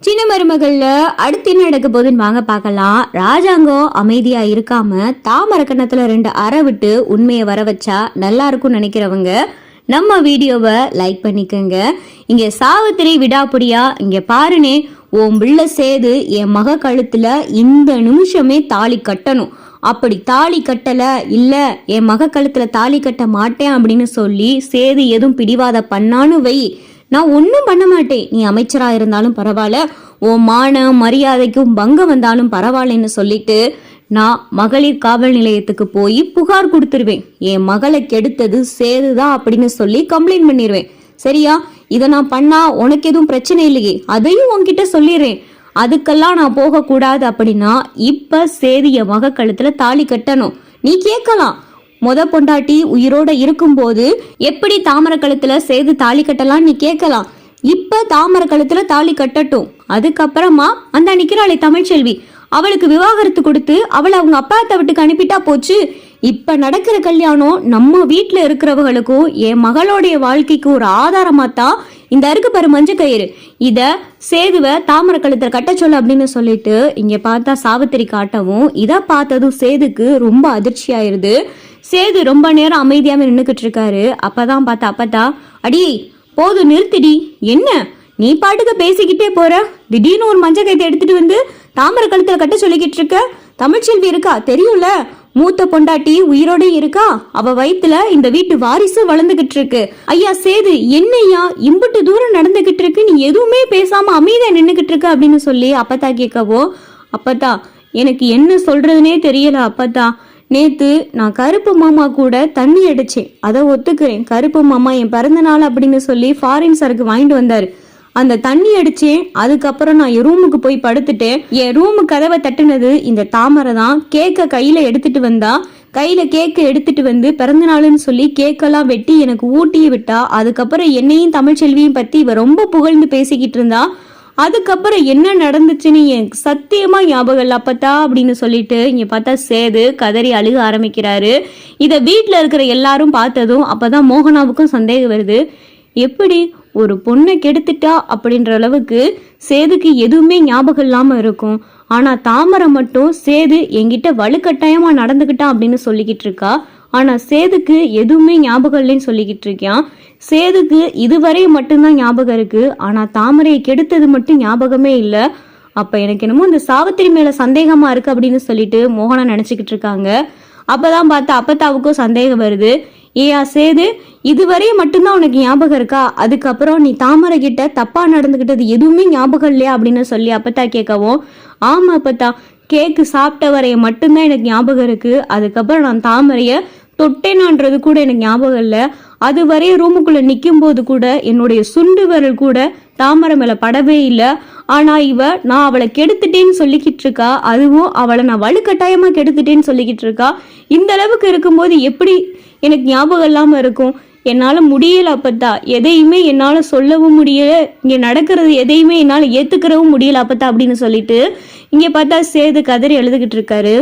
சின்ன மருமகள்ல அடுத்து என்ன நடக்க போகுதுன்னு வாங்க பார்க்கலாம். ராஜாங்கம் அமைதியா இருக்காம தாமரை கண்ணத்துல 2 அறை விட்டு உண்மையை வர வச்சா நல்லா இருக்கும்னு நினைக்கிறவங்க நம்ம வீடியோவை லைக் பண்ணிக்கோங்க. இங்க சாவித்திரி விடாப்புடியா இங்க பாருனே, உன் பிள்ளை சேது என் மக கழுத்துல இந்த நிமிஷமே தாலி கட்டணும், அப்படி தாலி கட்டல இல்ல என் மக கழுத்துல தாலி கட்ட மாட்டேன் அப்படின்னு சொல்லி சேது எதுவும் பிடிவாத பண்ணான்னு வை, நான் ஒன்றும் பண்ண மாட்டேன், நீ அமைச்சரா இருந்தாலும் பரவாயில்ல, உன் மான மரியாதைக்கும் பங்கம் வந்தாலும் பரவாயில்லன்னு சொல்லிட்டு நான் மகளிர் காவல் நிலையத்துக்கு போய் புகார் கொடுத்துருவேன். என் மகளை கெடுத்தது சேதுதான் அப்படின்னு சொல்லி கம்ப்ளைண்ட் பண்ணிடுவேன். சரியா? இதை நான் பண்ணா உனக்கு எதுவும் பிரச்சனை இல்லையே, அதையும் உன்கிட்ட சொல்லிடுறேன். அதுக்கெல்லாம் நான் போகக்கூடாது அப்படின்னா இப்ப சேது என் மக கழுத்துல தாலி கட்டணும். நீ கேட்கலாம், பொண்டாட்டி உயிரோட இருக்கும்போது எப்படி தாமரை கழுத்துல சேது தாலி கட்டலாம் நீ கேட்கலாம். இப்ப தாமரை கழுத்துல தாலி கட்டட்டும், அதுக்கப்புறமா அந்த நிக்கிறாளே தமிழ்ச்செல்வி, அவளுக்கு விவாகரத்து கொடுத்து அவளை அவங்க அப்பாத்த வீட்டுக்கு அனுப்பிட்டா போச்சு. இப்ப நடக்கிற கல்யாணம் நம்ம வீட்டுல இருக்கிறவங்களுக்கும் என் மகளுடைய வாழ்க்கைக்கு ஒரு ஆதாரமா தான் இந்த அருக்கு பாரு மஞ்ச கயிறு, இத சேதுவை தாமரை கழுத்துல கட்ட சொல்லு அப்படின்னு சொல்லிட்டு இங்க பார்த்தா சாவித்திரி காட்டவும் இதை பார்த்ததும் சேதுக்கு ரொம்ப அதிர்ச்சி ஆயிருது. சேது ரொம்ப நேரம் அமைதியாம நின்னுக்கிட்டு இருக்காரு. அப்பதான் பார்த்தா அப்பத்தா, அடி போதும் நிறுத்திடி, என்ன நீ பாட்டுக்கு பேசிக்கிட்டே போற, திடீர்னு ஒரு மஞ்ச கைத்தை எடுத்துட்டு வந்து தாமரை கழுத்துல கட்ட சொல்லிக்கிட்டு இருக்க. தமிழ்ச்செல்வி இருக்கா தெரியும்ல, மூத்த பொண்டாட்டி உயிரோட இருக்கா, அவ வயித்துல இந்த வீட்டு வாரிசு வளர்ந்துகிட்டு இருக்கு. ஐயா சேது, என்னையா இம்புட்டு தூரம் நடந்துகிட்டு இருக்கு, நீ எதுவுமே பேசாம அமைதியா நின்னுகிட்டு இருக்க அப்படின்னு சொல்லி அப்பத்தா கேட்கவோ, அப்பத்தா எனக்கு என்ன சொல்றதுனே தெரியல அப்பத்தா, நேத்து நான் கருப்பு மாமா கூட தண்ணி அடிச்சேன், அதை ஒத்துக்கிறேன். கருப்பு மாமா என் பிறந்த நாள் அப்படின்னு சொல்லி ஃபாரின் சரக்கு வாங்கிட்டு வந்தாரு, அந்த தண்ணி அடிச்சேன். அதுக்கப்புறம் நான் என் ரூமுக்கு போய் படுத்துட்டேன். என் ரூமு கதவை தட்டுனது இந்த தாமரை தான். கேக்க கையில எடுத்துட்டு வந்தா, கையில கேக்கு எடுத்துட்டு வந்து பிறந்த நாளுன்னு சொல்லி கேக்கெல்லாம் வெட்டி எனக்கு ஊட்டியே விட்டா. அதுக்கப்புறம் என்னையும் தமிழ்ச்செல்வியும் பத்தி இவ ரொம்ப புகழ்ந்து பேசிக்கிட்டு இருந்தா. அதுக்கப்புறம் என்ன நடந்துச்சுன்னு எனக்கு சத்தியமா ஞாபகம் இல்லை அப்பத்தா அப்படின்னு சொல்லிட்டு இங்க பார்த்தா சேது கதறி அழுக ஆரம்பிக்கிறாரு. இதை வீட்டுல இருக்கிற எல்லாரும் பார்த்ததும் அப்பதான் மோகனாவுக்கும் சந்தேகம் வருது. எப்படி ஒரு பொண்ணை கெடுத்துட்டா அப்படின்ற அளவுக்கு சேதுக்கு எதுவுமே ஞாபகம் இல்லாம இருக்கும். ஆனா தாமரை மட்டும் சேது என்கிட்ட வலுக்கட்டாயமா நடந்துகிட்டா அப்படின்னு சொல்லிக்கிட்டு இருக்கா. ஆனா சேதுக்கு எதுவுமே ஞாபகம் இல்லைன்னு சொல்லிக்கிட்டு இருக்கான். சேதுக்கு இதுவரை மட்டும்தான் ஞாபகம் இருக்கு, ஆனா தாமரையை கெடுத்தது மட்டும் ஞாபகமே இல்லை. அப்ப எனக்கு என்னமோ இந்த சாவித்திரி மேல சந்தேகமா இருக்கு அப்படின்னு சொல்லிட்டு மோகனா நினைச்சுக்கிட்டு இருக்காங்க. அப்பதான் பார்த்தா அப்பத்தாவுக்கும் சந்தேகம் வருது. ஏயா சேது, இதுவரை மட்டும்தான் உனக்கு ஞாபகம் இருக்கா, அதுக்கப்புறம் நீ தாமரை கிட்ட தப்பா நடந்துகிட்டது எதுவுமே ஞாபகம் இல்லையா அப்படின்னு சொல்லி அப்பத்தா கேட்கவும், ஆமா அப்பத்தா, கேக்கு சாப்பிட்ட வரைய மட்டும்தான் எனக்கு ஞாபகம் இருக்கு, அதுக்கப்புறம் நான் தாமரைய தொட்டேனான்றது கூட எனக்கு ஞாபகம் இல்லை. அது வரைய ரூமுக்குள்ள நிற்கும் போது கூட என்னுடைய சுண்டு விரல் கூட தாமரை மேல படவே இல்லை. ஆனா நான் அவளை கெடுத்துட்டேன்னு சொல்லிக்கிட்டு இருக்கா, அதுவும் அவளை நான் வலுக்கட்டாயமா கெடுத்துட்டேன்னு சொல்லிக்கிட்டு இருக்கா. இந்த அளவுக்கு இருக்கும்போது எப்படி எனக்கு ஞாபகம் இல்லாம இருக்கும்? என்னால முடியல அப்பத்தா, எதையுமே என்னால சொல்லவும் முடியல, இங்க நடக்கிறது எதையுமே என்னால ஏத்துக்கிறவும் முடியல அப்பத்தா அப்படின்னு சொல்லிட்டு இங்க பார்த்தா சேது கதறி எழுதுகிட்டு இருக்காரு.